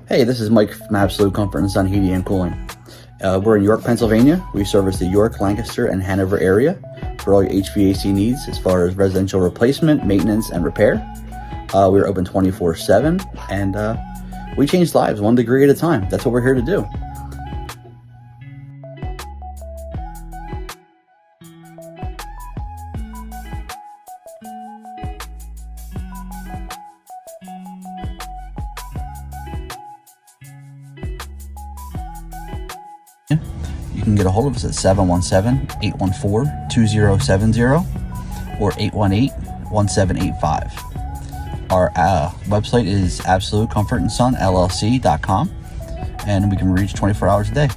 Hey, this is Mike from Absolute Comfort and Son Heating and Cooling. We're in York, Pennsylvania. We service the York, Lancaster, and Hanover area for all your HVAC needs as far as residential replacement, maintenance, and repair. We're open 24/7, and we change lives 1 degree at a time. That's what we're here to do. You can get a hold of us at 717-814-2070 or 818-1785. Our website is absolutecomfortandsonllc.com, and we can reach 24 hours a day.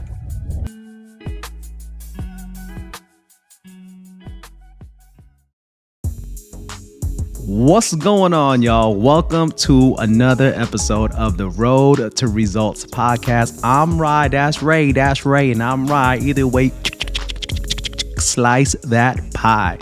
What's going on, y'all? Welcome to another episode of the Road to Results podcast. I'm Rhy, that's Ray, and I'm Rhy. Either way, slice that pie.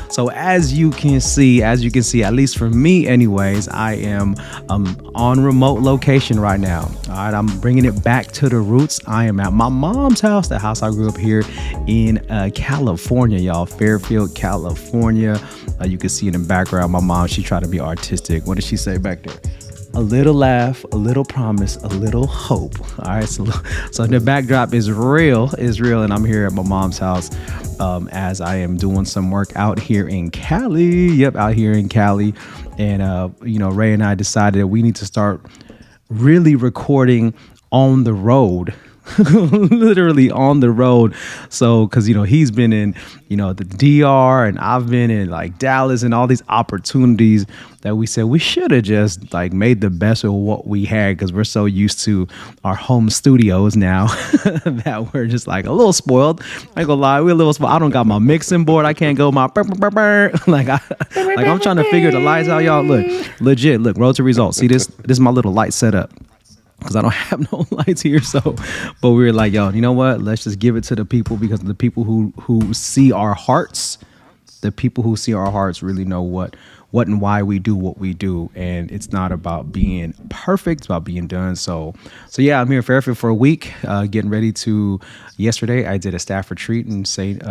So as you can see, at least for me anyways, I am on remote location right now. All right, I'm bringing it back to the roots. I am at my mom's house, the house I grew up here in California, y'all, Fairfield, California. You can see in the background, my mom, she tried to be artistic. What did she say back there? A little laugh, a little promise, a little hope. All right, so the backdrop is real, and I'm here at my mom's house as I am doing some work out here in Cali. Yep, out here in Cali. And, Ray and I decided that we need to start really recording on the road. Literally on the road. So because he's been in the DR, and I've been in like Dallas, and all these opportunities that we said we should have just like made the best of what we had, because we're so used to our home studios now that we're just like a little spoiled. I ain't gonna lie, we're a little spoiled. I don't got my mixing board. I can't go my like I'm trying to figure the lights out, y'all. Look, legit, look, Road to Results. See this is my little light setup, because I don't have no lights here. But we were like, yo, you know what? Let's just give it to the people, because the people who see our hearts, really know what and why we do what we do. And it's not about being perfect, it's about being done. So yeah, I'm here in Fairfield for a week, getting ready to, yesterday I did a staff retreat in St.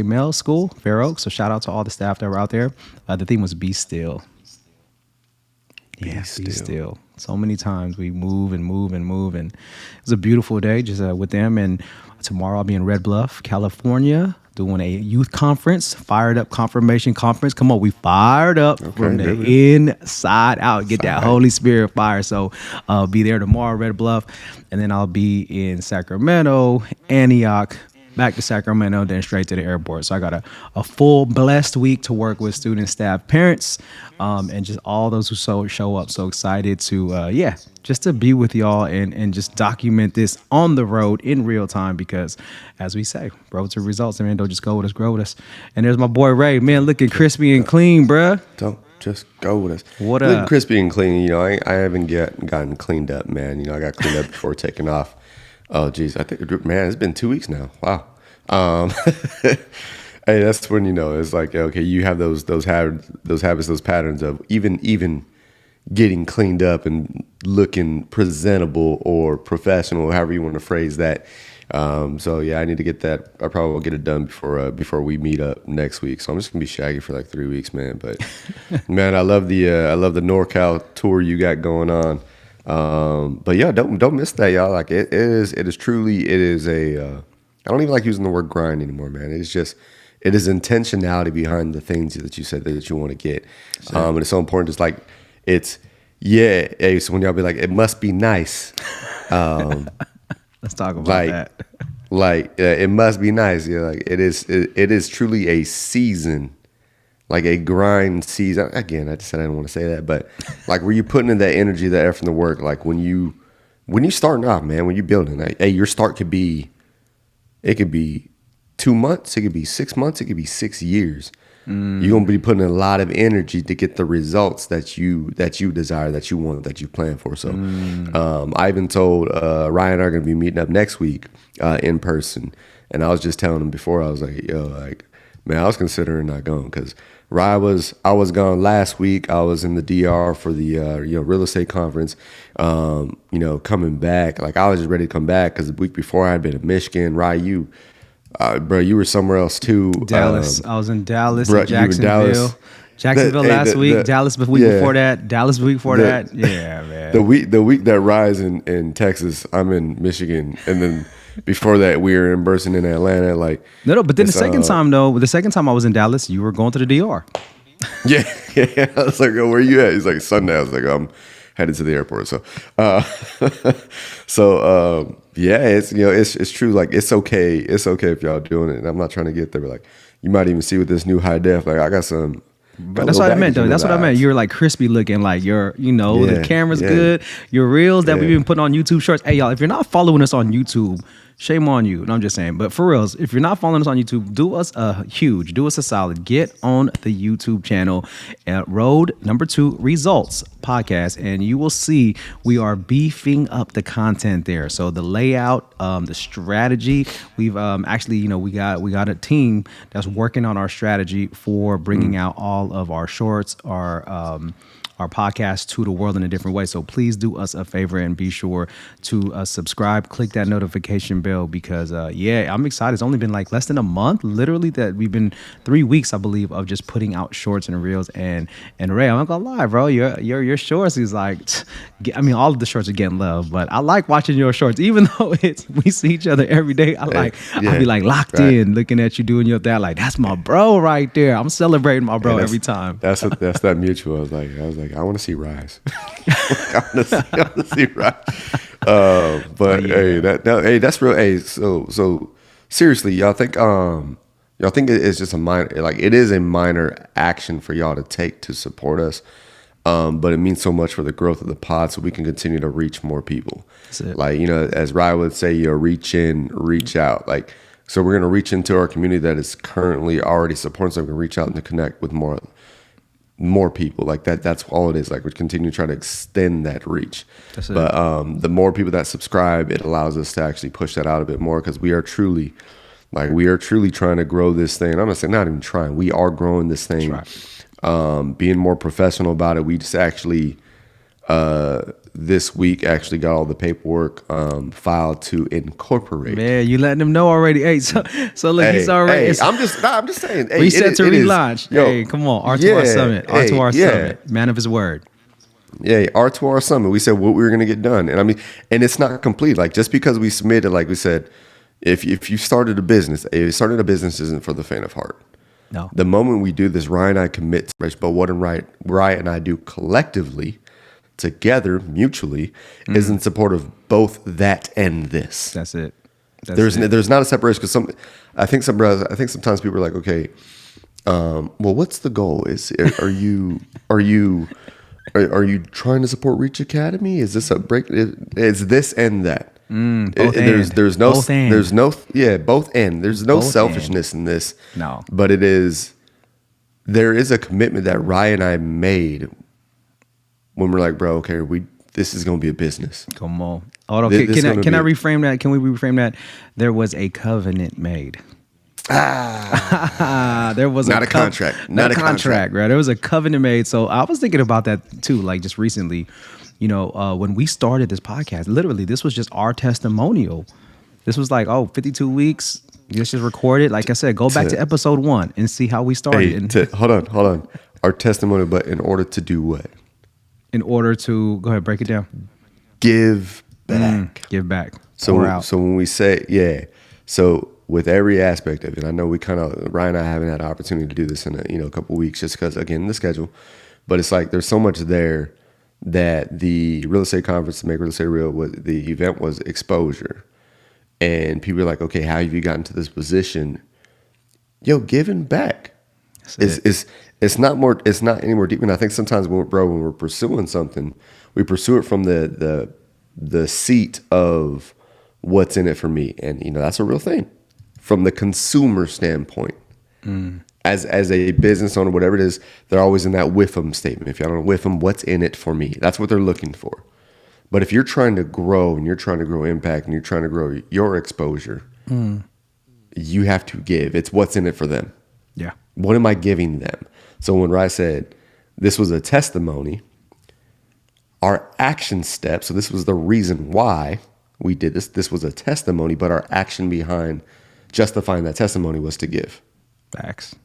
Mel's School, Fair Oaks. So shout out to all the staff that were out there. The theme was Be Still. Yeah, be still. So many times we move, and it was a beautiful day just with them. And tomorrow I'll be in Red Bluff, California, doing a youth conference, fired up confirmation conference. Come on, we fired up from the inside out. Get that Holy Spirit fire. So I'll be there tomorrow, Red Bluff, and then I'll be in Sacramento, Antioch, back to Sacramento, then straight to the airport. So I got a full blessed week to work with students, staff, parents, and just all those who show up. So excited to, just to be with y'all and just document this on the road in real time, because as we say, road to results. I mean, don't just go with us, grow with us. And there's my boy Ray, man, looking crispy and clean, bruh. Don't just go with us. What looking up? Crispy and clean. I haven't gotten cleaned up, man. I got cleaned up before taking off. Oh, geez. I think, man, it's been 2 weeks now. Wow. Hey, that's when it's like, okay, you have those habits, those patterns of even getting cleaned up and looking presentable or professional, however you want to phrase that. So yeah, I need to get that. I probably will get it done before we meet up next week. So I'm just gonna be shaggy for like 3 weeks, man. But man, I love the NorCal tour you got going on. But yeah, don't miss that, y'all. Like it is truly a. I don't even like using the word grind anymore, man. It is intentionality behind the things that you said that you want to get. And it's so important. It's like, so when y'all be like, it must be nice. Let's talk about that. It must be nice. Yeah, like it is truly a season, like a grind season. Again, I just said I didn't want to say that, but like where you putting in that energy, that effort, and the work, like when you starting off, man, when you building, like, hey, your start could be 2 months, it could be 6 months, it could be 6 years. You're gonna be putting a lot of energy to get the results that you desire, that you want, that you plan for. So I even told Ryan and I are gonna be meeting up next week in person, and I was just telling him before, I was like, yo, like Man, I was considering not going because I was gone last week. I was in the DR for the real estate conference. Coming back, like I was just ready to come back because the week before I had been in Michigan. Rye, bro, you were somewhere else too. Dallas. I was in Dallas, bro, and Jacksonville. Dallas. Jacksonville last week. Dallas the week before that. Dallas the week before that. Yeah, man. The week that Rye's in Texas, I'm in Michigan, and then. Before that, we were in person in Atlanta. Like no, but then the second time I was in Dallas, you were going to the DR. Yeah. I was like, "Oh, where you at?" He's like, "Sunday." I was like, "I'm headed to the airport." So, it's true. Like, it's okay. It's okay if y'all doing it. And I'm not trying to get there, but like, you might even see with this new high def. Like, I got some. But that's what I meant, though. That's what I meant. You're like crispy looking, like the camera's good. Your reels that we've been putting on YouTube Shorts. Hey, y'all, if you're not following us on YouTube, shame on you. No, I'm just saying. But for reals, if you're not following us on YouTube, do us a solid. Get on the YouTube channel at Road Number 2 Results Podcast, and you will see we are beefing up the content there. So the layout, the strategy, we've actually, we got a team that's working on our strategy for bringing out all of our shorts, our podcast to the world in a different way. So please do us a favor and be sure to subscribe, click that notification bell because I'm excited. It's only been like less than a month, literally, that we've been 3 weeks, I believe, of just putting out shorts and reels. And Ray, I'm not gonna lie, bro, your shorts is like, all of the shorts are getting love, but I like watching your shorts, even though we see each other every day. I'll be like locked in, looking at you doing your thing. Like, that's my bro right there. I'm celebrating my bro every time. That's that mutual. I was like, I want to see Rise. I want to see Rise. That's real. Hey, so seriously, y'all think it's just a minor, like it is a minor action for y'all to take to support us. But it means so much for the growth of the pod, so we can continue to reach more people. Like, as Rye would say, reach in, reach out. Like, so we're gonna reach into our community that is currently already supporting, so we can reach out and to connect with more people. Like that's all it is. Like, we continue to try to extend that reach. But the more people that subscribe, it allows us to actually push that out a bit more, because we are truly trying to grow this thing. I'm not saying not even trying. We are growing this thing. Being more professional about it. We just actually this week actually got all the paperwork filed to incorporate. Man, you letting them know already. Hey, so look, he's already. I'm just saying. Hey, we set to relaunch. Hey, come on, R2R Summit. R2R Summit. Man of his word. Yeah, R2R Summit. We said what we were going to get done, and it's not complete. Like, just because we submitted, like we said, if you started a business, isn't for the faint of heart. No. The moment we do this, Ryan and I commit to this, but what Ryan and I do collectively, together, mutually, is in support of both that and this. That's it. There's not a separation, because I think sometimes people are like, okay, well, what's the goal? Are you trying to support Reach Academy? Is this a break? Is this and that? Both end. There's no selfishness in this. No. But there is a commitment that Ryan and I made when we're like, bro, okay, this is going to be a business. Come on. Can I reframe that? Can we reframe that? There was a covenant made. There was not a contract. Not a contract, right? There was a covenant made. So I was thinking about that too, like just recently. When we started this podcast, literally, this was just our testimonial. This was like, 52 weeks. Let's just record it. Like I said, go back to episode 1 and see how we started. Hold on. Our testimonial, but in order to do what? In order to, go ahead, break it down. Give back. Give back. So when we say, so with every aspect of it, I know Ryan and I haven't had an opportunity to do this in a couple of weeks, just because, again, the schedule. But it's like there's so much there that the real estate conference, to make real estate real, the event was exposure. And people are like, okay, how have you gotten to this position? Giving back. It's not any more deep. And I think sometimes when we're pursuing something, we pursue it from the seat of what's in it for me. And that's a real thing. From the consumer standpoint. As a business owner, whatever it is, they're always in that with them statement. If you don't with them, what's in it for me? That's what they're looking for. But if you're trying to grow and you're trying to grow impact and you're trying to grow your exposure, you have to give. It's what's in it for them. Yeah. What am I giving them? So when Rhy said this was a testimony, our action steps, so this was the reason why we did this. This was a testimony, but our action behind justifying that testimony was to give. Facts.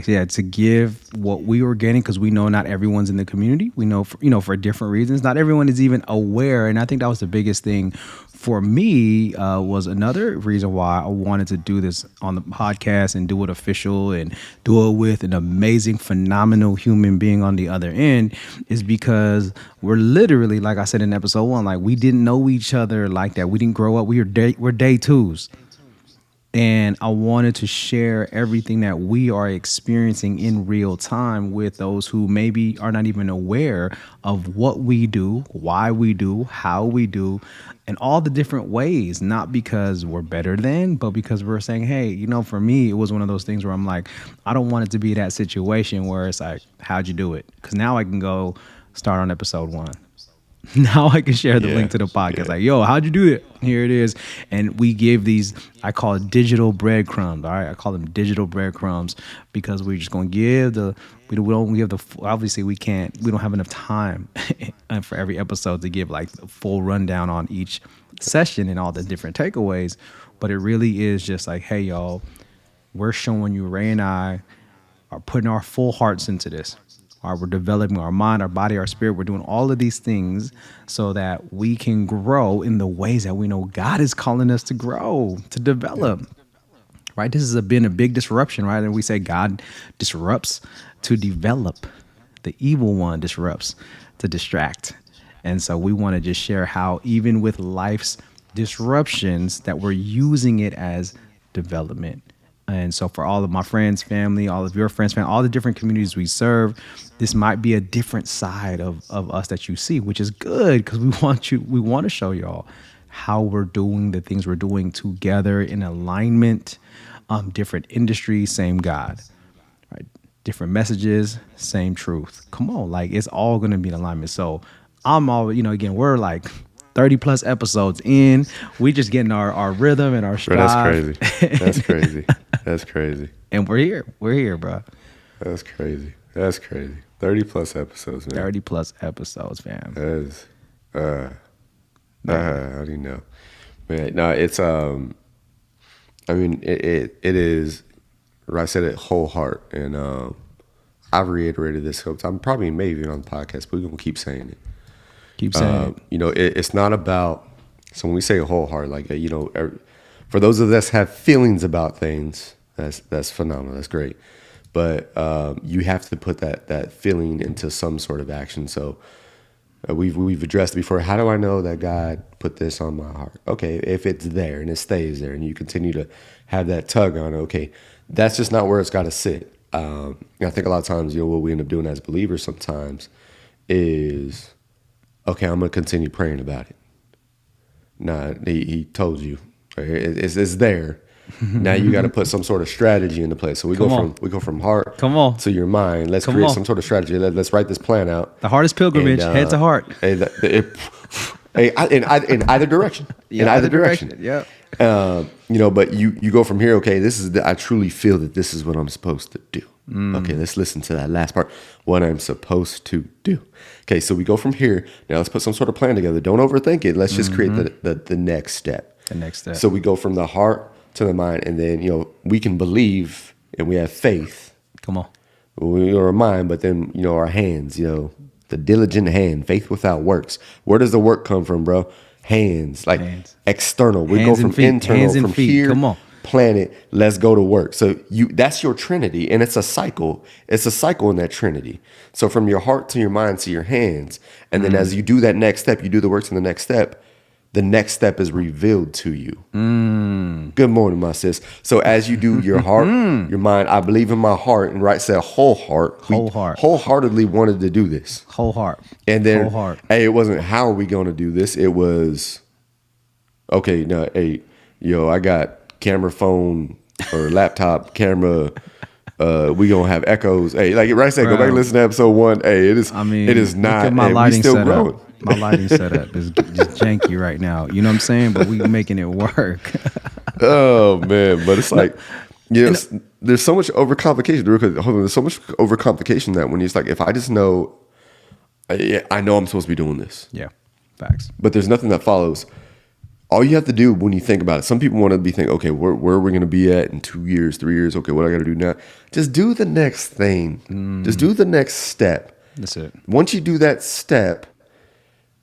Yeah, to give what we were getting, because we know not everyone's in the community. We know, for different reasons. Not everyone is even aware, and I think that was the biggest thing for me. Was another reason why I wanted to do this on the podcast and do it official and do it with an amazing, phenomenal human being on the other end, is because we're literally, like I said in episode 1, like we didn't know each other like that. We didn't grow up. We're day twos. And I wanted to share everything that we are experiencing in real time with those who maybe are not even aware of what we do, why we do, how we do, and all the different ways, not because we're better than, but because we're saying, hey, for me, it was one of those things where I'm like, I don't want it to be that situation where it's like, how'd you do it? Because now I can go start on episode 1. Now I can share the link to the podcast. Yeah. Like, yo, how'd you do it? Here it is. And we give these, I call it digital breadcrumbs. All right. I call them digital breadcrumbs because we're just going to give obviously we don't have enough time for every episode to give like the full rundown on each session and all the different takeaways. But it really is just like, hey, y'all, we're showing you, Ray and I are putting our full hearts into this. We're developing our mind, our body, our spirit. We're doing all of these things so that we can grow in the ways that we know God is calling us to grow, to develop. Right? This has been a big disruption, right? And we say God disrupts to develop. The evil one disrupts to distract. And so we want to just share how even with life's disruptions that we're using it as development. And so for all of my friends, family, all of your friends, family, all the different communities we serve, this might be a different side of us that you see, which is good because we want to show y'all how we're doing the things we're doing together in alignment. Different industries, same God, right? Different messages, same truth. Come on, like it's all going to be in alignment. So I'm all, again, we're like 30 plus episodes in. We just getting our rhythm and our stride. That's crazy. And we're here, bro. That's crazy. 30 plus episodes, man. 30 plus episodes, fam. That is, how do you know? Man, no, it's, I mean, it is, I said it whole heart. And I've reiterated this a couple times. Probably maybe on the podcast, but we're going to keep saying it. It's not about, so when we say a whole heart, like, for those of us have feelings about things, that's phenomenal. That's great. But you have to put that feeling into some sort of action. So we've addressed it before. How do I know that God put this on my heart? Okay, if it's there and it stays there and you continue to have that tug on it, okay, that's just not where it's got to sit. I think a lot of times, what we end up doing as believers sometimes is, okay, I'm going to continue praying about it. Nah, he told you. It's there. Now you got to put some sort of strategy into place. So we go from heart to your mind. Let's create some sort of strategy. Let's write this plan out. The hardest pilgrimage, head to heart. In either direction. In either direction. Yeah. But you go from here. Okay, I truly feel that this is what I'm supposed to do. Okay, let's listen to that last part. What I'm supposed to do. Okay, so we go from here. Now let's put some sort of plan together. Don't overthink it. Let's just create the next step. The next step. So we go from the heart to the mind, and then we can believe and we have faith. Come on. We are mind, but then our hands. The diligent hand, faith without works. Where does the work come from, bro? Hands, external. We go from internal, from here. Come on. Planet, let's go to work. So that's your Trinity, and it's a cycle. It's a cycle in that Trinity. So from your heart to your mind to your hands, and then as you do that next step, you do the works in the next step. The next step is revealed to you. Good morning, my sis. So as you do your heart, your mind, I believe in my heart, and Rhy said whole heart. Wholeheartedly wanted to do this. Whole heart. And then, hey, it wasn't how are we going to do this? It was, okay, no, hey, I got camera phone or laptop camera. We gonna have echoes. Hey, like Rhy said, go back and listen to episode 1. Hey, it is not. Look at my lighting setup. My lighting setup is just janky right now. You know what I'm saying? But we making it work. Oh man, but it's like Yes, there's so much overcomplication. Hold on, there's so much overcomplication that when it's like, if I just know, I know I'm supposed to be doing this. Yeah, facts. But there's nothing that follows. All you have to do when you think about it, some people want to be thinking, okay, where are we going to be at in 2 years, 3 years? Okay, what I got to do now? Just do the next thing. Just do the next step. That's it. Once you do that step,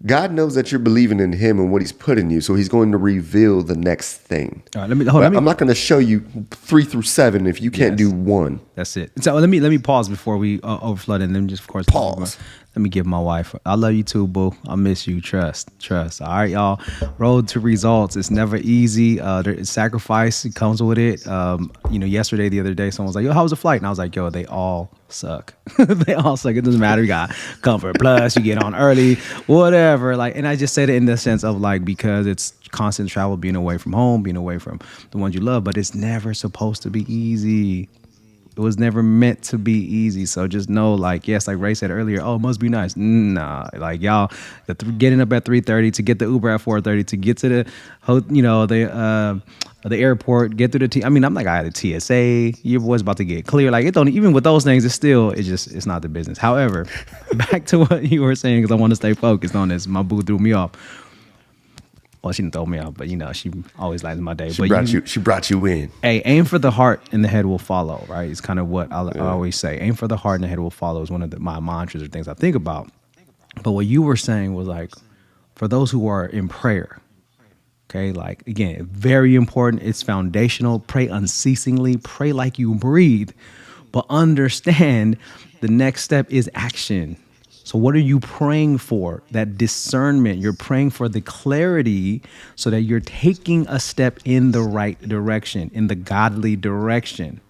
God knows that you're believing in him and what he's put in you. So he's going to reveal the next thing. All right, I'm not going to show you 3 through 7 if you can't do 1. That's it. So let me pause before we overflood, and then just of course Pause. Let me give my wife. I love you too, boo. I miss you. Trust. All right, y'all. Road to results. It's never easy. There's sacrifice. It comes with it. Yesterday, the other day, someone was like, "Yo, how was the flight?" And I was like, "Yo, they all suck. They all suck. It doesn't matter. You got Comfort Plus. You get on early, whatever." Like, and I just said it in the sense of like, because it's constant travel, being away from home, being away from the ones you love, but it's never supposed to be easy. It was never meant to be easy. So just know, like, yes, like Ray said earlier, oh, it must be nice. Nah, like y'all, getting up at 3:30 to get the Uber at 4:30 to get to the airport, get through the I'm like, I had a TSA. Your boy's about to get clear. Like, it don't even with those things. It's not the business. However, back to what you were saying, because I want to stay focused on this. My boo threw me off. Well, she didn't throw me out, but she always lightens my day. She brought you in. Hey, aim for the heart and the head will follow, right? It's kind of what I always say. Aim for the heart and the head will follow is one of my mantras or things I think about. But what you were saying was like, for those who are in prayer, okay, like, again, very important. It's foundational. Pray unceasingly. Pray like you breathe. But understand the next step is action. So what are you praying for? That discernment. You're praying for the clarity so that you're taking a step in the right direction, in the godly direction.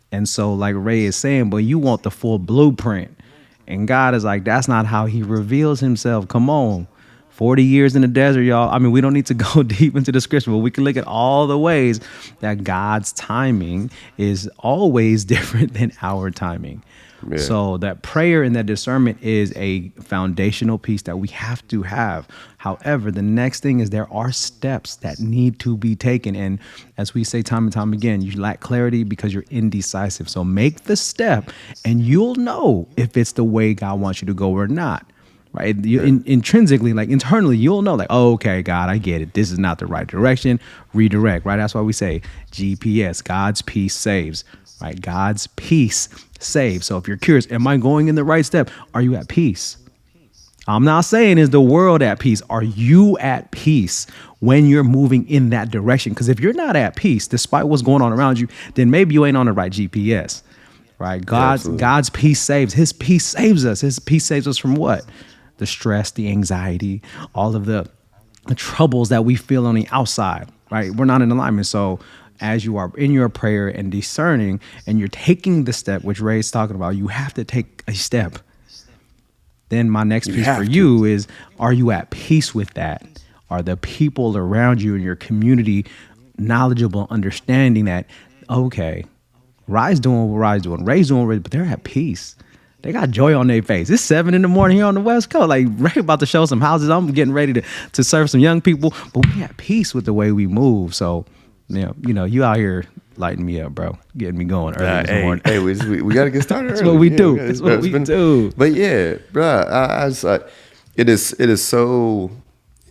And so like Ray is saying, but you want the full blueprint. And God is like, that's not how he reveals himself. Come on. 40 years in the desert, y'all. We don't need to go deep into the scripture, but we can look at all the ways that God's timing is always different than our timing. Yeah. So that prayer and that discernment is a foundational piece that we have to have. However, the next thing is there are steps that need to be taken. And as we say time and time again, you lack clarity because you're indecisive. So make the step and you'll know if it's the way God wants you to go or not. Right. Intrinsically, like internally, you'll know like, oh, okay, God, I get it. This is not the right direction. Redirect. Right. That's why we say GPS, God's peace saves. Right. God's peace saves. So if you're curious, am I going in the right step? Are you at peace? I'm not saying is the world at peace. Are you at peace when you're moving in that direction? Because if you're not at peace, despite what's going on around you, then maybe you ain't on the right GPS. Right. God's peace saves. His peace saves us. His peace saves us from what? The stress, the anxiety, all of the troubles that we feel on the outside, right? We're not in alignment. So as you are in your prayer and discerning and you're taking the step, which Ray's talking about, you have to take a step. Then my next piece for you is, are you at peace with that? Are the people around you in your community knowledgeable, understanding that, okay, Rhy's doing what Rhy's doing, Ray's doing what Ray's, but they're at peace. They got joy on their face. It's 7 a.m. here on the West Coast. Like, Ray about to show some houses. I'm getting ready to serve some young people, but we at peace with the way we move. So, you out here lighting me up, bro, getting me going early this morning. Hey, we got to get started. That's what we do. That's what we do. But yeah, bro, I was like, it is so,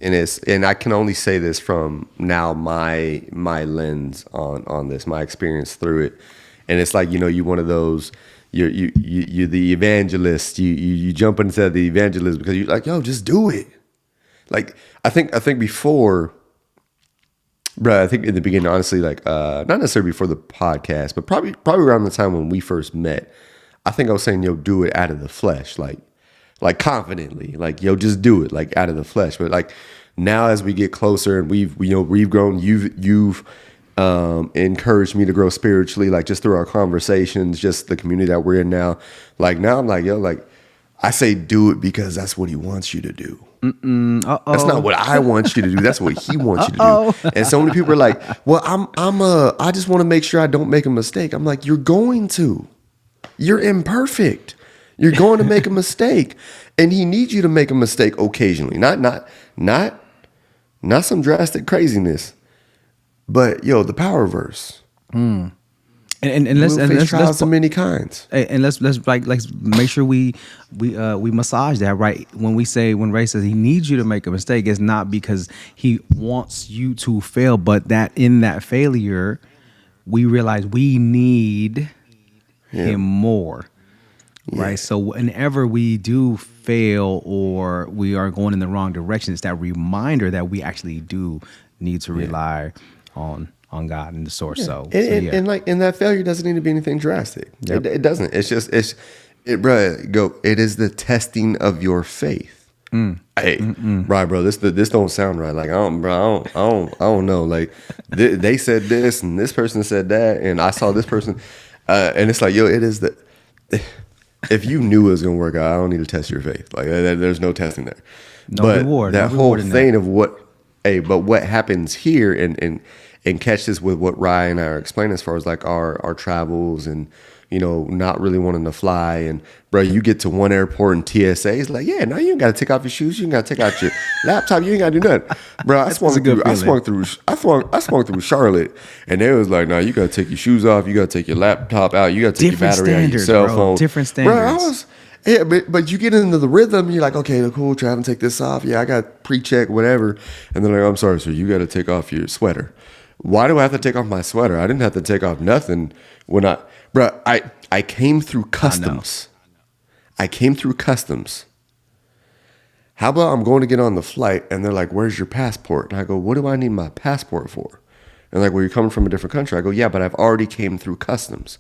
and I can only say this from now my lens on this, my experience through it, and it's like you one of those. You're the evangelist. You jump into the evangelist because you're like, yo, just do it. Like I think before, bro. I think in the beginning, honestly, like not necessarily before the podcast, but probably around the time when we first met. I think I was saying, yo, do it out of the flesh, like confidently, like yo, just do it, like out of the flesh. But like now, as we get closer and we've grown, you've encouraged me to grow spiritually, like just through our conversations, just the community that we're in now. Like now I'm like, yo, like I say do it because that's what he wants you to do. That's not what I want you to do. That's what he wants you to do. And so many people are like, well, I just want to make sure I don't make a mistake. I'm like, you're going to. You're imperfect. You're going to make a mistake. And he needs you to make a mistake occasionally. Not some drastic craziness. But yo, the power verse. And we'll face trials of many kinds. And let's make sure we massage that, right? When Ray says he needs you to make a mistake, it's not because he wants you to fail, but that in that failure, we realize we need him more. Right. So whenever we do fail or we are going in the wrong direction, it's that reminder that we actually do need to rely on God and the source. So and that failure doesn't need to be anything drastic. Yep. It doesn't. It's just it is the testing of your faith. Hey, right, bro. This don't sound right. Like I don't know. Like they said this and this person said that, and I saw this person, and it's like, yo, it is the. If you knew it was gonna work out, I don't need to test your faith. Like there's no testing there. No reward. That no whole reward thing of what happens here and catch this with what Rhy and I are explaining as far as like our travels and, you know, not really wanting to fly. And bro, you get to one airport and TSA is like, yeah, now you ain't got to take off your shoes. You ain't got to take out your laptop. You ain't got to do nothing. Bro, I swung through Charlotte and they was like, no, you got to take your shoes off. You got to take your laptop out. You got to take your battery out of your cell phone. Different standards. Bro, but you get into the rhythm. You're like, okay, cool. Try to take this off. Yeah, I got pre-check, whatever. And they're like, I'm sorry, sir. You got to take off your sweater. Why do I have to take off my sweater? I didn't have to take off nothing when I came through customs. I came through customs. How about I'm going to get on the flight and they're like, where's your passport? And I go, what do I need my passport for? And like, well, you're coming from a different country. I go, yeah, but I've already came through customs.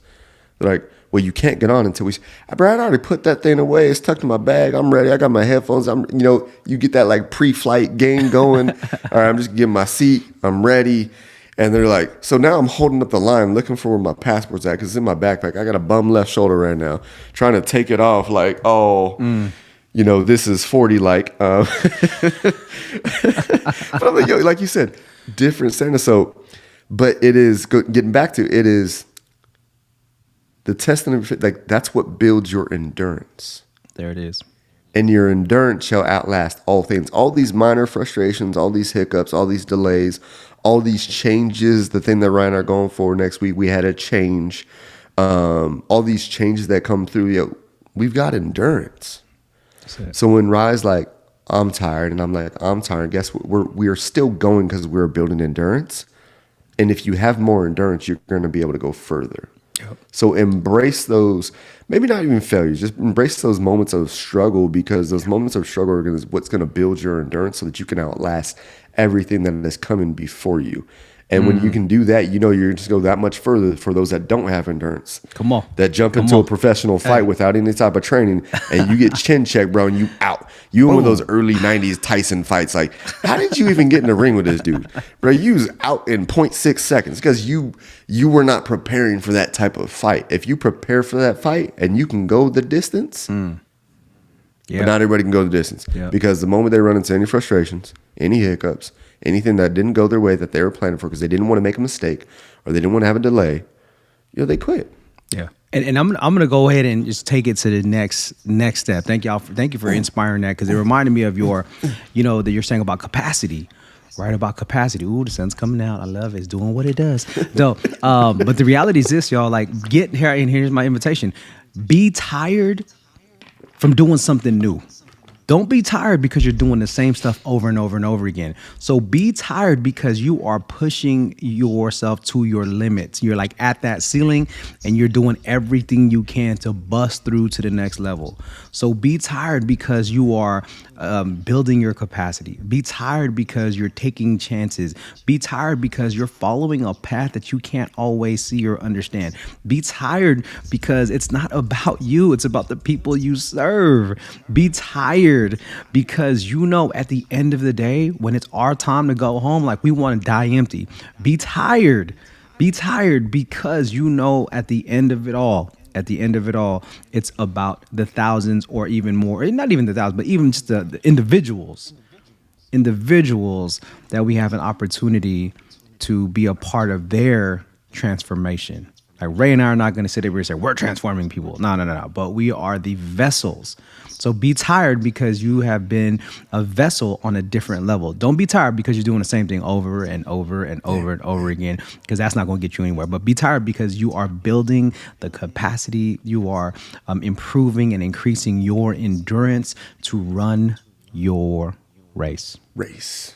They're like, well, you can't get on until bro, I already put that thing away. It's tucked in my bag. I'm ready. I got my headphones. You get that like pre-flight game going. All right, I'm just getting my seat. I'm ready. And they're like, so now I'm holding up the line looking for where my passport's at because it's in my backpack. I got a bum left shoulder right now, trying to take it off like, this is 40 like. But I'm like, yo, like you said, different standards. So, but it is, getting back to it is the testing of, like, that's what builds your endurance. There it is. And your endurance shall outlast all things. All these minor frustrations, all these hiccups, all these delays, all these changes, the thing that Ryan and I are going for next week, we had a change. All these changes that come through, we've got endurance. So when Ryan's like, I'm tired, and I'm like, I'm tired, guess what? We are still going because we're building endurance. And if you have more endurance, you're going to be able to go further. Yep. So embrace those, maybe not even failures, just embrace those moments of struggle, because those moments of struggle are what's going to build your endurance so that you can outlast everything that is coming before you. And when you can do that, you're just go that much further for those that don't have endurance. Come on. That jump into a professional fight without any type of training, and you get chin checked, bro, and you out. You in one of those early 90s Tyson fights. Like, how did you even get in the ring with this dude? Bro, you was out in 0.6 seconds because you were not preparing for that type of fight. If you prepare for that fight and you can go the distance, but not everybody can go the distance. Because the moment they run into any frustrations, any hiccups, anything that didn't go their way that they were planning for because they didn't want to make a mistake or they didn't want to have a delay, they quit. Yeah. And I'm gonna go ahead and just take it to the next step. Thank you for inspiring that, because it reminded me of your, that you're saying about capacity, right? About capacity. Ooh, the sun's coming out. I love it. It's doing what it does. So, but the reality is this, y'all. Like, get here, and here's my invitation: be tired from doing something new. Don't be tired because you're doing the same stuff over and over and over again. So be tired because you are pushing yourself to your limits. You're like at that ceiling and you're doing everything you can to bust through to the next level. So be tired because you are building your capacity. Be tired because you're taking chances. Be tired because you're following a path that you can't always see or understand. Be tired because it's not about you. It's about the people you serve. Be tired because at the end of the day, when it's our time to go home, like, we want to die empty. Be tired. Be tired because at the end of it all, it's about the thousands or even more, not even the thousands, but even just the individuals that we have an opportunity to be a part of their transformation. Like, Ray and I are not going to sit here and say, we're transforming people. No. But we are the vessels So be tired because you have been a vessel on a different level. Don't be tired because you're doing the same thing over and over and over and over again, because that's not going to get you anywhere. But be tired because you are building the capacity. You are improving and increasing your endurance to run your race.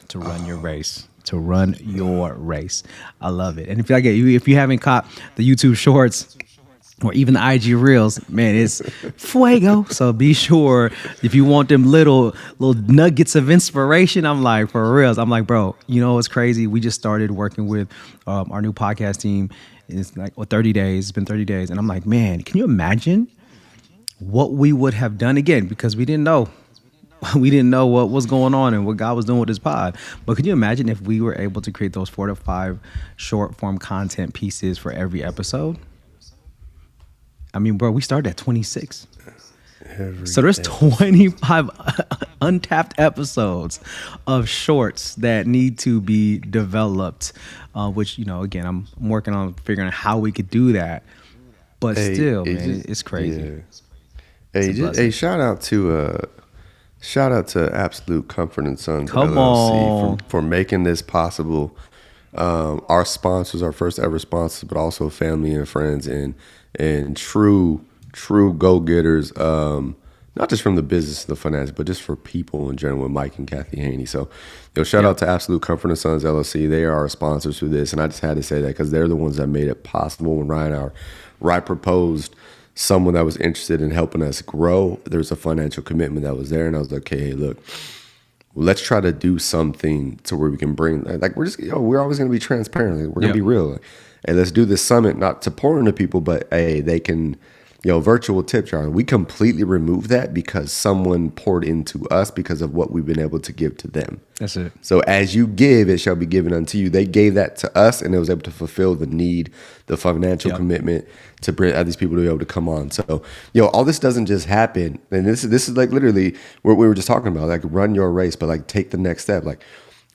To run your race. To run your race. I love it. And if you haven't caught the YouTube shorts, or even the IG Reels, man, it's fuego. So be sure, if you want them little nuggets of inspiration, I'm like, for reals. I'm like, bro, you know what's crazy? We just started working with our new podcast team. It's like 30 days. It's been 30 days. And I'm like, man, can you imagine what we would have done again? Because we didn't know. We didn't know what was going on and what God was doing with this pod. But can you imagine if we were able to create those 4 to 5 short form content pieces for every episode? I mean, bro, we started at 26. So there's 25 untapped episodes of shorts that need to be developed, which, again, I'm working on figuring out how we could do that. But still, man, it's crazy. Yeah. Hey, shout out to Absolute Comfort and Son LLC for making this possible. Our sponsors, our first ever sponsors, but also family and friends and true go-getters, not just from the business and the finance, but just for people in general, with Mike and Kathy Haney. So, shout out to Absolute Comfort and Sons LLC. They are our sponsors for this, and I just had to say that because they're the ones that made it possible. When Rhy proposed someone that was interested in helping us grow, there was a financial commitment that was there, and I was like, okay, hey, look, let's try to do something to where we can bring, like, we're always going to be transparent. Like, we're going to be real. Like, hey, let's do this summit, not to pour into people, but hey, they can, virtual tip jar. We completely removed that because someone poured into us because of what we've been able to give to them. That's it. So as you give, it shall be given unto you. They gave that to us, and it was able to fulfill the need, the financial commitment to bring these people to be able to come on. So, all this doesn't just happen. And this is like literally what we were just talking about, like run your race, but like take the next step. Like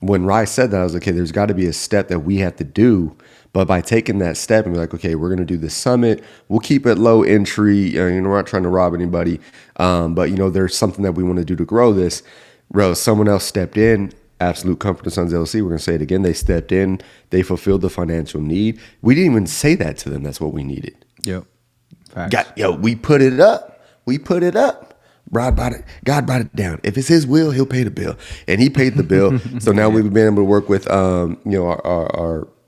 when Rhy said that, I was like, okay, there's got to be a step that we have to do. But by taking that step and be like, okay, we're going to do this summit. We'll keep it low entry. We're not trying to rob anybody. But, there's something that we want to do to grow this. Someone else stepped in, Absolute Comfort and Sons LLC. We're going to say it again. They stepped in. They fulfilled the financial need. We didn't even say that to them. That's what we needed. Yep. Facts. We put it up. God brought it down. If it's his will, he'll pay the bill. And he paid the bill. So now we've been able to work with,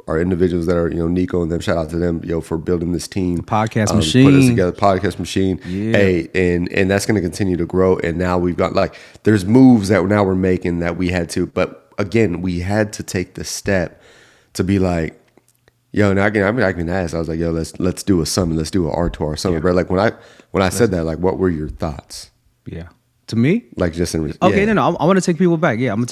our individuals that are, Nico and them, shout out to them, for building this team. Podcast machine. Put us together, podcast machine. Yeah. Hey, and that's going to continue to grow. And now we've got there's moves that now we're making that we had to, but again, we had to take the step to be like, and I can ask, I was like, let's do a summit. Let's do an R2R Summit, bro. Like when I said that, like, what were your thoughts? Yeah. To me? Like just in no. I want to take people back. Yeah, I'm gonna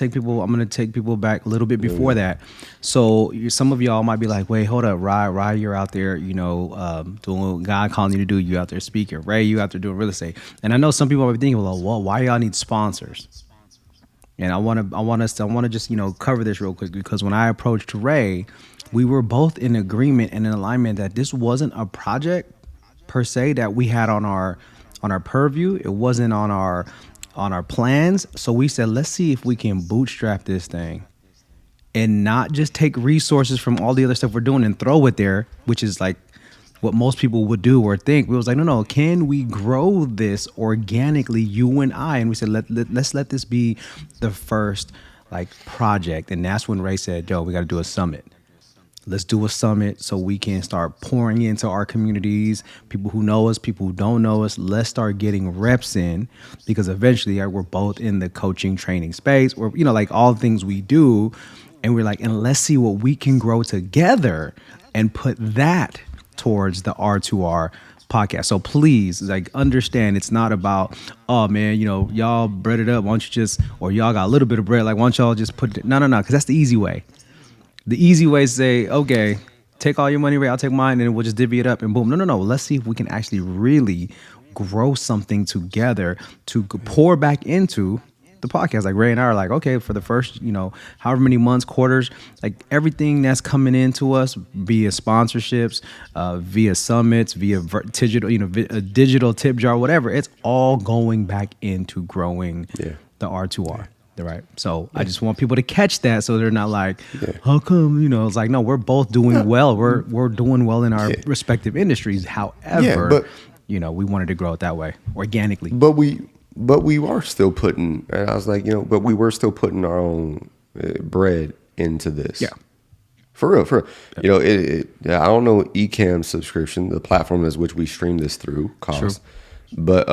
take people back a little bit before that. So some of y'all might be like, wait, hold up, Rhy, you're out there, doing what God calling you to do. You out there speaking. Ray, you out there doing real estate. And I know some people are thinking, well, why y'all need sponsors? And I want to just cover this real quick, because when I approached Ray, we were both in agreement and in alignment that this wasn't a project per se that we had on our purview. It wasn't on our plans. So we said, let's see if we can bootstrap this thing and not just take resources from all the other stuff we're doing and throw it there, which is like what most people would do or think. We was like, no, can we grow this organically, you and I? And we said, let's let this be the first project. And that's when Ray said, we got to do a summit. Let's do a summit so we can start pouring into our communities, people who know us, people who don't know us. Let's start getting reps in, because eventually we're both in the coaching training space, or, all the things we do. And we're like, and let's see what we can grow together and put that towards the R2R podcast. So please, understand, it's not about, oh man, y'all bread it up. Why don't you just, or y'all got a little bit of bread. Why don't y'all just put it? No, because that's the easy way. The easy way is to say, okay, take all your money, Ray, I'll take mine, and we'll just divvy it up and boom. No. Let's see if we can actually really grow something together to pour back into the podcast. Like Ray and I are like, okay, for the first, however many months, quarters, like everything that's coming into us via sponsorships, via summits, via digital, a digital tip jar, whatever, it's all going back into growing the R2R. Right. So I just want people to catch that so they're not like, how come, it's like, no, we're both doing well. We're doing well in our respective industries. However, we wanted to grow it that way organically. But we are still putting, and I was like, but we were still putting our own bread into this. Yeah. For real. I don't know Ecamm subscription, the platform as which we stream this through, costs. But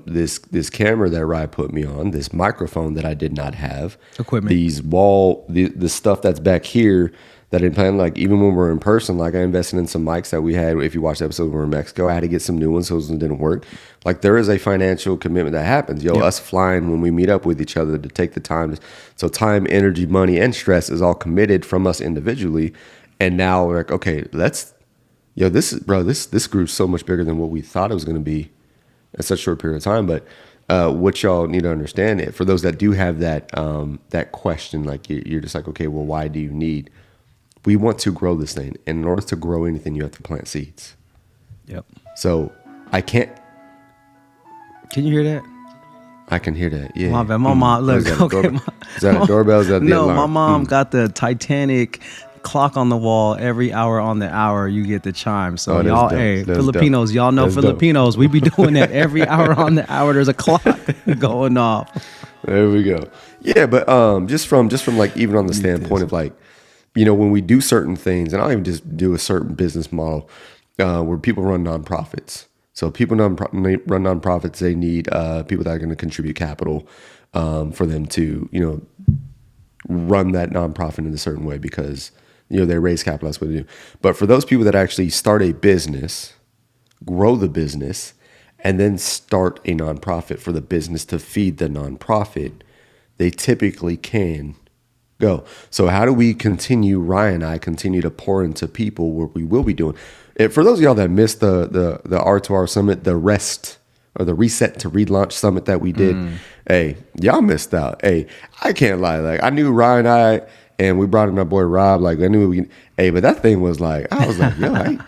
this camera that Rhy put me on, this microphone that I did not have, equipment, the stuff that's back here that I didn't plan, like even when we're in person, like I invested in some mics that we had. If you watch the episode when we were in Mexico, I had to get some new ones so those didn't work. Like there is a financial commitment that happens. Us flying when we meet up with each other to take the time. So time, energy, money, and stress is all committed from us individually. And now we're like, okay, this grew so much bigger than what we thought it was going to be in such a short period of time. But what y'all need to understand, it for those that do have that question, like you're just like, okay, well, why do you need? We want to grow this thing, and in order to grow anything, you have to plant seeds. Yep. So I can't. Can you hear that? I can hear that. Yeah. My bad. My mom. Look. Is that a doorbell? Is that the alarm? My mom got the Titanic clock on the wall. Every hour on the hour, you get the chime. So y'all, that's Filipinos, dope. Y'all know that's Filipinos. Dope. We be doing that every hour on the hour. There's a clock going off. There we go. Yeah, but just from like even on the standpoint of like, when we do certain things, and I'll even just do a certain business model where people run nonprofits. So people run nonprofits. They need people that are going to contribute capital for them to run that nonprofit in a certain way because they raise capital. That's what they do. But for those people that actually start a business, grow the business, and then start a nonprofit for the business to feed the nonprofit, they typically can go. So how do we continue, Rhy and I continue to pour into people where we will be doing it? For those of y'all that missed the R2R Summit, the reset to relaunch summit that we did, hey, y'all missed out. Hey, I can't lie. Like I knew Rhy and we brought in our boy Rob. Like I knew but that thing was like, I was like, yo, let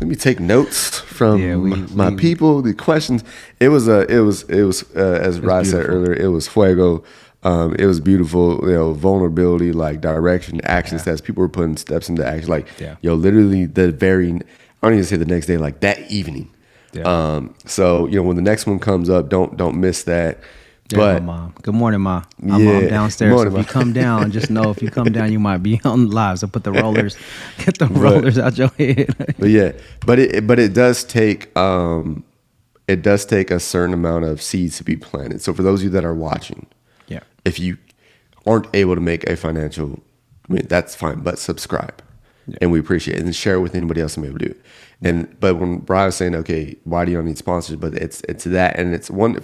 me take notes from my people, the questions. It was as Rhy said earlier, it was fuego. It was beautiful, vulnerability, like direction, action steps. People were putting steps into action. Like, literally I don't even say the next day, like that evening. Yeah. So, when the next one comes up, don't miss that. Yeah, but Mom. Good morning, Ma. I'm downstairs. Morning, so if you come down, just know if you come down, you might be on live. So put the rollers, get the rollers out your head. but it does take a certain amount of seeds to be planted. So for those of you that are watching, if you aren't able to make a financial, that's fine, but subscribe. And we appreciate it, and share it with anybody else who may be able to do it. But when Brian was saying, okay, why do you need sponsors? But it's that, and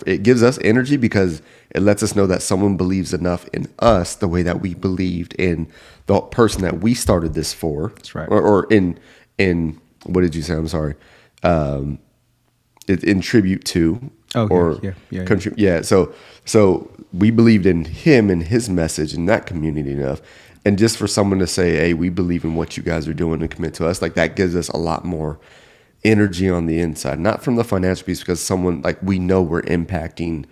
it gives us energy because it lets us know that someone believes enough in us the way that we believed in the person that we started this for. That's right. Or in what did you say? I'm sorry. In tribute to. So we believed in him and his message and that community enough. And just for someone to say, hey, we believe in what you guys are doing and commit to us, like that gives us a lot more energy on the inside, not from the financial piece, because someone like we know we're impacting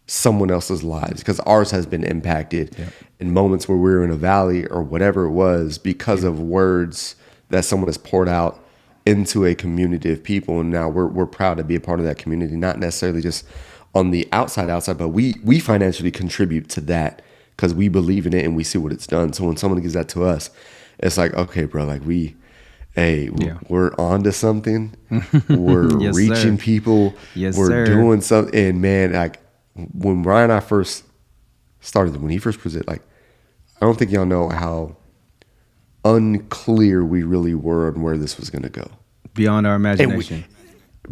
someone else's lives because ours has been impacted in moments where we were in a valley or whatever it was because of words that someone has poured out into a community of people. And now we're proud to be a part of that community, not necessarily just on the outside, but we financially contribute to that because we believe in it and we see what it's done. So when someone gives that to us, it's like, okay, bro, like we're on to something. We're yes, reaching sir. people. Yes, we're sir. doing something. And man, like when Rhy and I first started, when he first presented, like, I don't think y'all know how unclear we really were on where this was going to go. Beyond our imagination.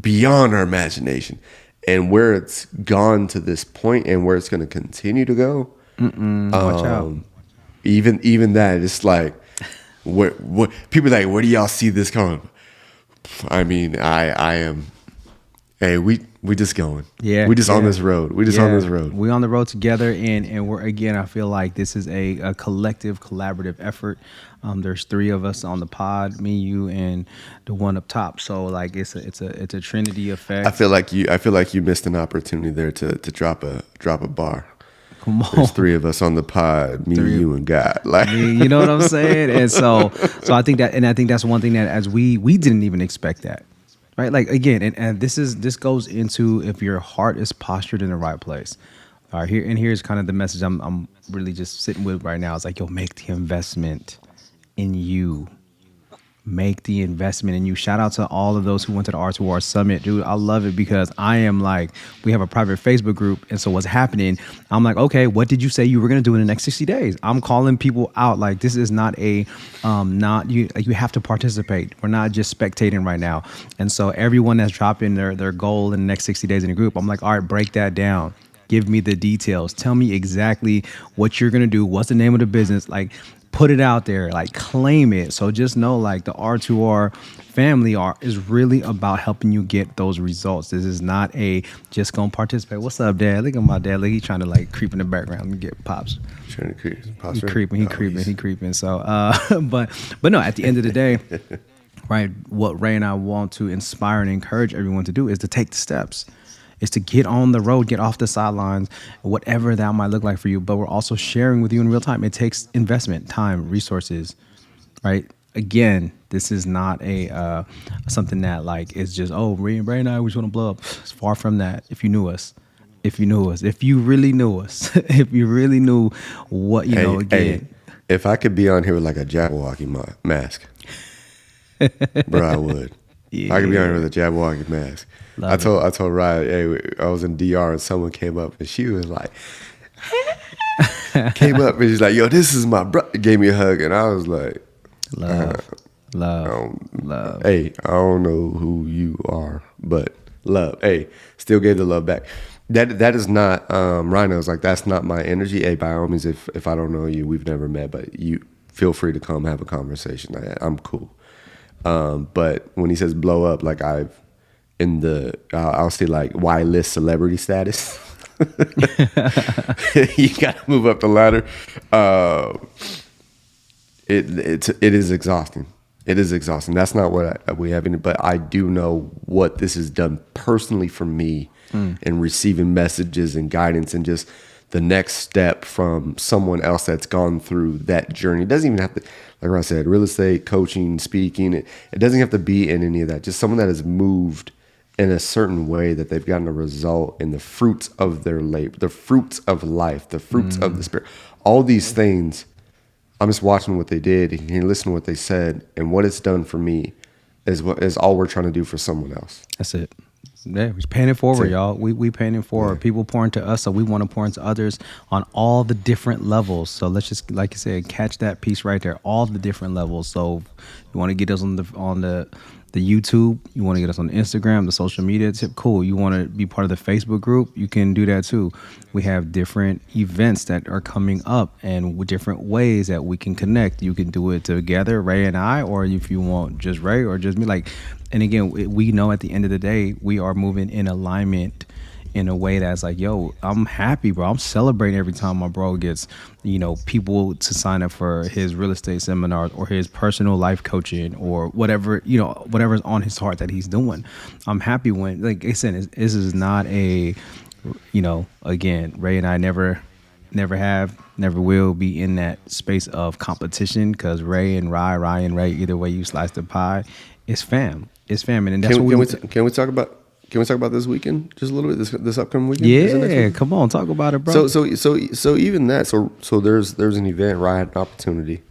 Beyond our imagination. And where it's gone to this point and where it's going to continue to go. Watch out. Even that, it's like, what people are like, where do y'all see this coming? I mean, I am Hey, we just going. Yeah, We just on this road. We just on this road. We on the road together, and we're again. I feel like this is a collective, collaborative effort. There's three of us on the pod, me, you, and the one up top. So like it's a trinity effect. I feel like you missed an opportunity there to drop a bar. Come on. There's three of us on the pod, me, you, and God. Like, You know what I'm saying? And so I think that's one thing that as we didn't even expect that. Right? Like again, and this goes into if your heart is postured in the right place. All right, here's kind of the message I'm really just sitting with right now. It's like, yo, make the investment in you. Make the investment in you. Shout out to all of those who went to the R2R Summit. Dude, I love it because I am like, we have a private Facebook group. And so what's happening, I'm like, okay, what did you say you were going to do in the next 60 days? I'm calling people out. Like, this is not you have to participate. We're not just spectating right now. And so everyone that's dropping their goal in the next 60 days in the group, I'm like, all right, break that down. Give me the details. Tell me exactly what you're going to do. What's the name of the business? Like, put it out there, like claim it. So just know like the R2R family is really about helping you get those results. This is not a just gonna participate. What's up, Dad? Look at my dad. Look, he's trying to like creep in the background and get pops. trying to creep. He creeping. So, but no, at the end of the day, right, what Ray and I want to inspire and encourage everyone to do is to take the steps. Is to get on the road, get off the sidelines, whatever that might look like for you. But we're also sharing with you in real time. It takes investment, time, resources, right? Again, this is not a something that like is just, oh, Ray and I, we just want to blow up. It's far from that. If you knew us, if you really knew us, if you really knew what, again. Hey, if I could be on here with like a Jabberwocky mask, bro, I would. Yeah. I could be on here with a Jabberwocky mask. I told Ryan, hey, I was in DR and someone came up and she was like, came up and she's like, yo, this is my brother. Gave me a hug and I was like, love. Hey, I don't know who you are, but love. Hey, still gave the love back. That is not Rhino's like, that's not my energy. Hey, by all means, if I don't know you, we've never met, but you feel free to come have a conversation. I'm cool. But when he says blow up, like I'll say like why list celebrity status. You got to move up the ladder. It is exhausting. It is exhausting. That's not what we have in it, but I do know what this has done personally for me in receiving messages and guidance and just the next step from someone else that's gone through that journey. It doesn't even have to, like I said, real estate, coaching, speaking. It doesn't have to be in any of that. Just someone that has moved in a certain way that they've gotten a result in the fruits of their labor, the fruits of life, the fruits of the spirit. All these things, I'm just watching what they did and listening to what they said, and what it's done for me is all we're trying to do for someone else. That's it. Yeah, we're paying it forward, y'all. We paying it forward. Yeah. People pour into us, so we want to pour into others on all the different levels. So let's just, like you said, catch that piece right there. All the different levels. So you want to get us on the YouTube, you want to get us on Instagram, the social media tip, cool. You want to be part of the Facebook group, you can do that too. We have different events that are coming up and different ways that we can connect. You can do it together, Ray and I, or if you want just Ray or just me. Like, and again, we know at the end of the day, we are moving in alignment in a way that's like, yo, I'm happy, bro. I'm celebrating every time my bro gets, people to sign up for his real estate seminars or his personal life coaching or whatever, whatever's on his heart that he's doing. I'm happy when, like I said, this is not a, again, Ray and I never have, never will be in that space of competition because Ray and Rye and Ray, either way you slice the pie, it's fam. It's family, and that's can we talk about? Can we talk about this weekend just a little bit? This upcoming weekend? Yeah, come on, talk about it, bro. So even that. So there's an event where I had an opportunity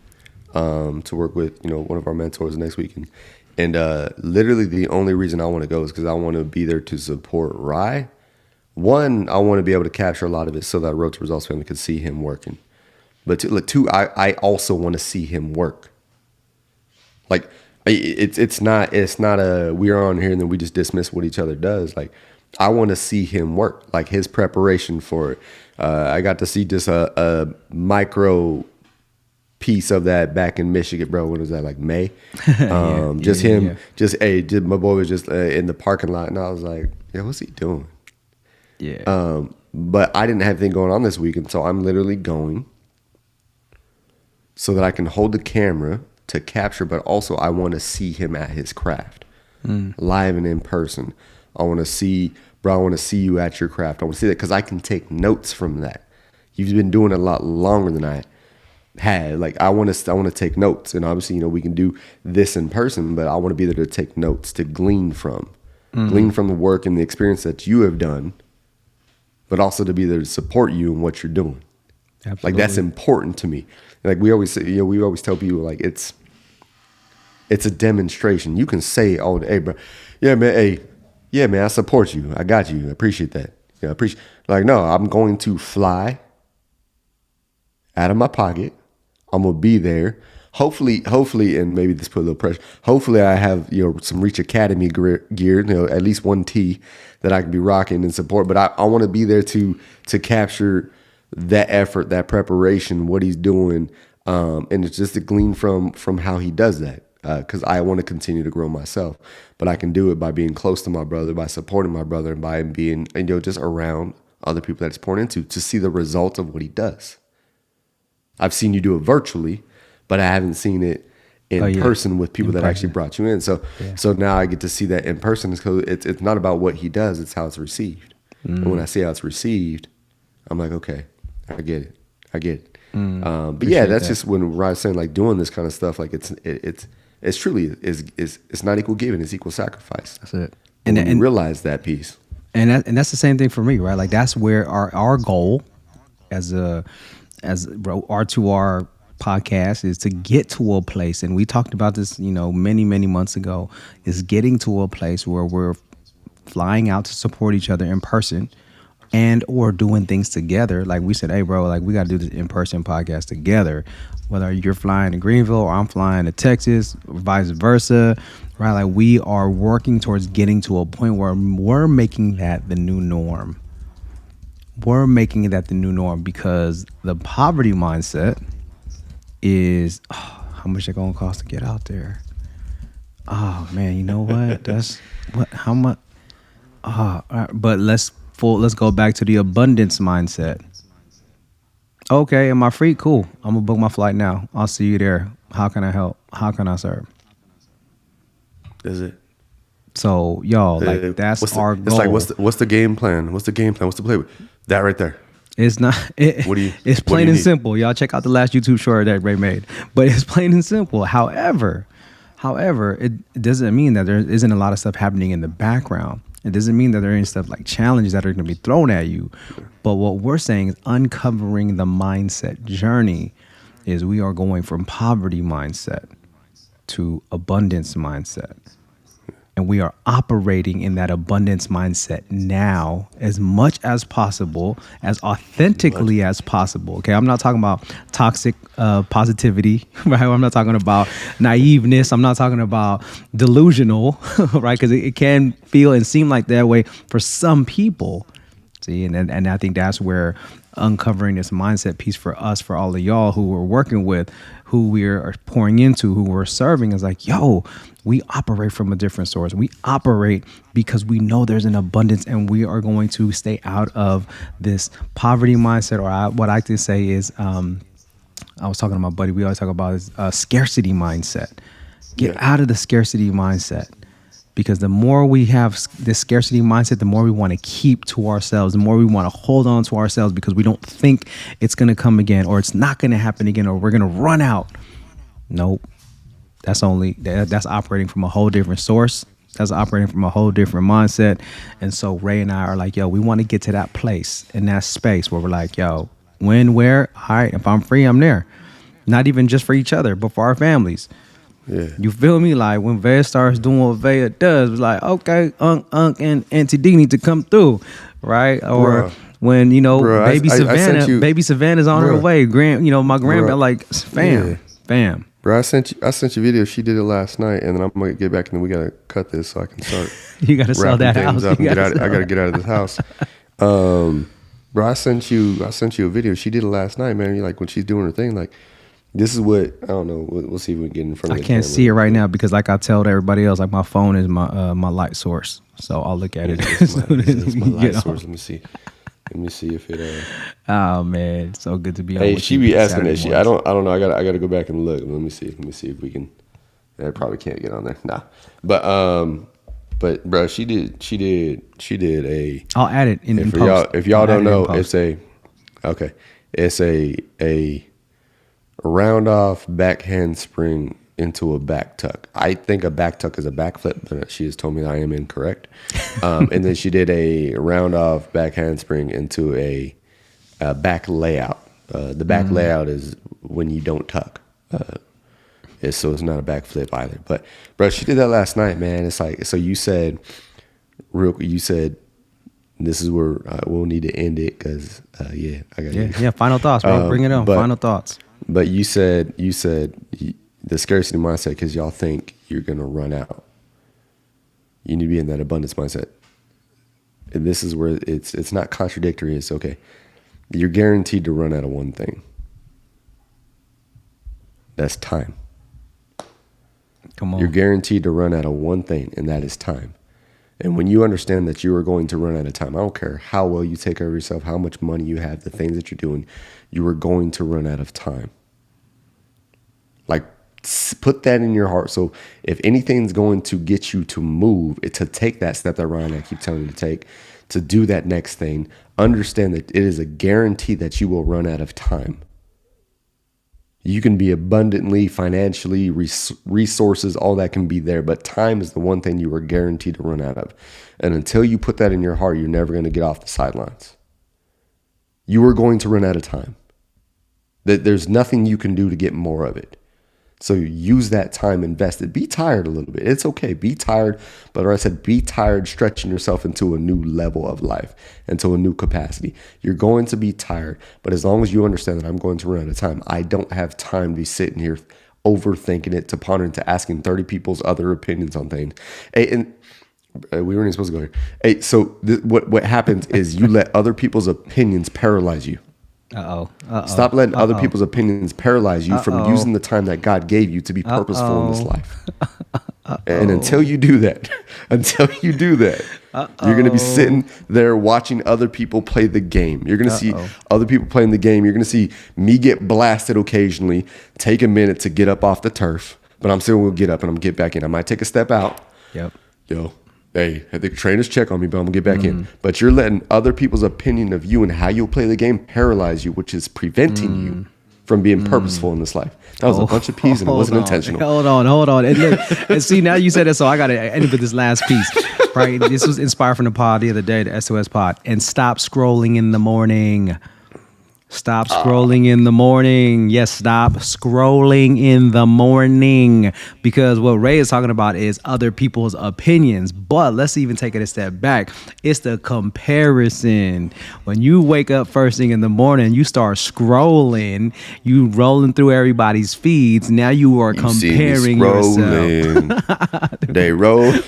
to work with one of our mentors next weekend, and literally the only reason I want to go is because I want to be there to support Rye. One, I want to be able to capture a lot of it so that Road to Results family could see him working. But two, I also want to see him work. Like. It's not a we're on here and then we just dismiss what each other does. Like I want to see him work, like his preparation for it. I got to see just a micro piece of that back in Michigan, bro. What was that, like May? Just my boy was just in the parking lot, and I was like, yeah, what's he doing? Yeah. But I didn't have anything going on this week, and so I'm literally going so that I can hold the camera to capture, but also I want to see him at his craft, live and in person. I want to see, bro, I want to see you at your craft. I want to see that because I can take notes from that. You've been doing it a lot longer than I had. Like I want to take notes, and obviously, you know, we can do this in person, but I want to be there to take notes, to glean from the work and the experience that you have done, but also to be there to support you in what you're doing. Absolutely. Like that's important to me. Like we always say, you know, we always tell people like it's a demonstration. You can say, "Oh, hey, bro, yeah, man, I support you. I got you. I appreciate that. Yeah, I appreciate." Like, no, I'm going to fly out of my pocket. I'm gonna be there. Hopefully, and maybe this put a little pressure. Hopefully, I have, you know, some Reach Academy gear, you know, at least one tee that I can be rocking and support. But I want to be there to capture that effort, that preparation, what he's doing, and it's just to glean from how he does that. Because I want to continue to grow myself, but I can do it by being close to my brother, by supporting my brother, and by being, you know, just around other people that it's pouring into to see the results of what he does. I've seen you do it virtually, but I haven't seen it in person with people that actually brought you in. So now I get to see that in person. It's not about what he does; it's how it's received. And when I see how it's received, I'm like, okay, I get it. But yeah, that's just when Rhy's saying like doing this kind of stuff. Like it's truly it's not equal giving; it's equal sacrifice. That's it. And you realize that piece. And that's the same thing for me, right? Like that's where our goal as R2R podcast is to get to a place, and we talked about this, you know, many months ago, is getting to a place where we're flying out to support each other in person and or doing things together. Like we said, hey bro, like we got to do this in-person podcast together, whether you're flying to Greenville or I'm flying to Texas or vice versa, right? Like we are working towards getting to a point where we're making that the new norm. We're making that the new norm because the poverty mindset is, how much it gonna cost to get out there? Oh man, you know what? That's what, how much? But let's go back to the abundance mindset. Okay, am I free? Cool. I'm gonna book my flight now. I'll see you there. How can I help? How can I serve? Is it? So y'all, like that's our goal. It's like what's the game plan? What's the game plan? What's the play? That right there. It's not. It's plain and simple. Y'all check out the last YouTube short that Ray made. But it's plain and simple. However, it doesn't mean that there isn't a lot of stuff happening in the background. It doesn't mean that there ain't stuff like challenges that are going to be thrown at you. But what we're saying is uncovering the mindset journey is we are going from poverty mindset to abundance mindset. And we are operating in that abundance mindset now as much as possible, as authentically as possible. Okay, I'm not talking about toxic positivity, right? I'm not talking about naiveness. I'm not talking about delusional, right? Because it can feel and seem like that way for some people. See, and I think that's where uncovering this mindset piece for us, for all of y'all who we're working with, who we're pouring into, who we're serving, is like, yo, we operate from a different source. We operate because we know there's an abundance, and we are going to stay out of this poverty mindset, or what I like to say is, I was talking to my buddy, we always talk about is scarcity mindset. Get out of the scarcity mindset. Because the more we have this scarcity mindset, the more we want to keep to ourselves, the more we want to hold on to ourselves because we don't think it's going to come again, or it's not going to happen again, or we're going to run out. Nope. That's operating from a whole different source. That's operating from a whole different mindset. And so Ray and I are like, yo, we want to get to that place, in that space where we're like, yo, when, where? All right, if I'm free, I'm there. Not even just for each other, but for our families. Yeah. You feel me? Like when Vea starts doing what Vea does, it's like, okay, Unc and Auntie D need to come through, right? Or when, you know, baby Savannah's on her way. My grandma, like, fam. Bro, I sent you a video. She did it last night, and then I'm gonna get back, and then we gotta cut this so I can start. You gotta sell that house. I gotta get out of this house. Bro, I sent you a video. She did it last night, man. Like when she's doing her thing, like, This is what, I don't know. We'll see if we can get in front of I the can't camera. see it right now because, like I tell everybody else, like my phone is my light source. So I'll look at it as soon as It's we my light get source. on. Let me see if it. Oh man, so good to be on. Hey, with she you be this asking that Saturday shit. mornings. I don't know. I gotta go back and look. Let me see if we can. I probably can't get on there. Nah, but bro, she did a. I'll add it in For post. y'all, if y'all I'll add don't it in know, post. it's a round off back handspring into a back tuck. I think a back tuck is a backflip, but she has told me that I am incorrect. And then she did a round off back handspring into a back layout. The back layout is when you don't tuck. So it's not a backflip either. But bro, she did that last night, man. It's like, so you said this is where we'll need to end it because I got Yeah. Final thoughts, bro. Bring it on. Final thoughts. But you said the scarcity mindset because y'all think you're gonna run out. You need to be in that abundance mindset, and this is where it's not contradictory. It's okay. You're guaranteed to run out of one thing. That's time. Come on. You're guaranteed to run out of one thing, and that is time. And when you understand that you are going to run out of time, I don't care how well you take care of yourself, how much money you have, the things that you're doing, you are going to run out of time. Like, put that in your heart. So if anything's going to get you to move, to take that step that Ryan and I keep telling you to take, to do that next thing, understand that it is a guarantee that you will run out of time. You can be abundantly, financially, resources, all that can be there. But time is the one thing you are guaranteed to run out of. And until you put that in your heart, you're never going to get off the sidelines. You are going to run out of time. There's nothing you can do to get more of it. So use that time invested. Be tired a little bit. It's okay. Be tired. But like I said, be tired stretching yourself into a new level of life, into a new capacity. You're going to be tired. But as long as you understand that I'm going to run out of time, I don't have time to be sitting here overthinking it, to pondering, to asking 30 people's other opinions on things. Hey, and we weren't even supposed to go here. Hey, so what happens is you let other people's opinions paralyze you. Stop letting other people's opinions paralyze you from using the time that God gave you to be purposeful in this life. And until you do that, you're going to be sitting there watching other people play the game. You're going to see other people playing the game. You're going to see me get blasted occasionally, take a minute to get up off the turf, but I'm still going to get up and I'm going to get back in. I might take a step out. Yep. Hey, the trainers check on me, but I'm gonna get back in. But you're letting other people's opinion of you and how you'll play the game paralyze you, which is preventing you from being purposeful in this life. That was a bunch of peas and it wasn't intentional. Hold on. And look, and see, now you said that, so I got to end with this last piece, right? This was inspired from the pod the other day, the SOS pod. And stop scrolling in the morning. Stop scrolling in the morning. Yes, stop scrolling in the morning. Because what Ray is talking about is other people's opinions. But let's even take it a step back. It's the comparison. When you wake up first thing in the morning, you start scrolling, you rolling through everybody's feeds. Now you are comparing yourself. They rolling.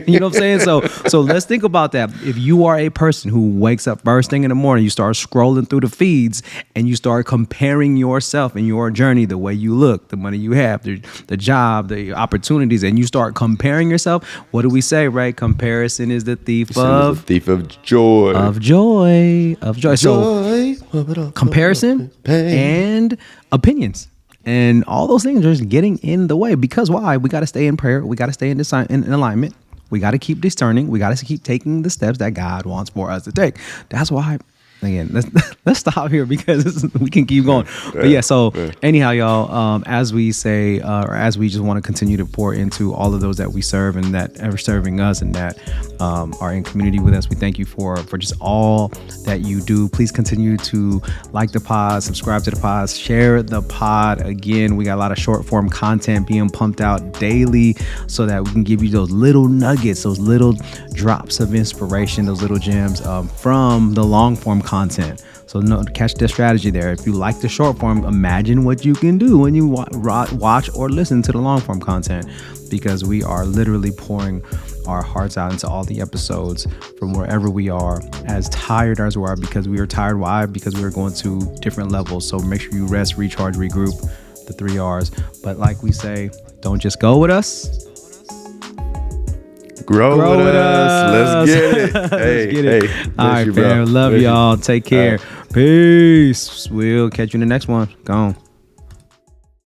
You know what I'm saying? So let's think about that. If you are a person who wakes up first thing in the morning, you start scrolling through the feeds and you start comparing yourself and your journey, the way you look, the money you have, the job, the opportunities, and you start comparing yourself. What do we say, right? Comparison is the thief of joy. Of joy. So comparison and opinions. And all those things are just getting in the way. Because why? We got to stay in prayer. We got to stay in alignment. We got to keep discerning. We got to keep taking the steps that God wants for us to take. That's why. Again, let's stop here because we can keep going. But yeah, so anyhow, y'all, as we say, or as we just want to continue to pour into all of those that we serve and that are serving us and that are in community with us, we thank you for just all that you do. Please continue to like the pod, subscribe to the pod, share the pod. Again, we got a lot of short form content being pumped out daily so that we can give you those little nuggets, those little drops of inspiration, those little gems from the long form content. So catch the strategy there. If you like the short form, imagine what you can do when you watch or listen to the long form content, because we are literally pouring our hearts out into all the episodes from wherever we are, as tired as we are, because we are tired. Why? Because we are going to different levels. So make sure you rest, recharge, regroup, the 3 R's. But like we say, don't just go with us. Grow with us. Let's get it. Hey, get it. Hey. All right, You, fam. Love y'all. Take care. Peace. We'll catch you in the next one. Go on.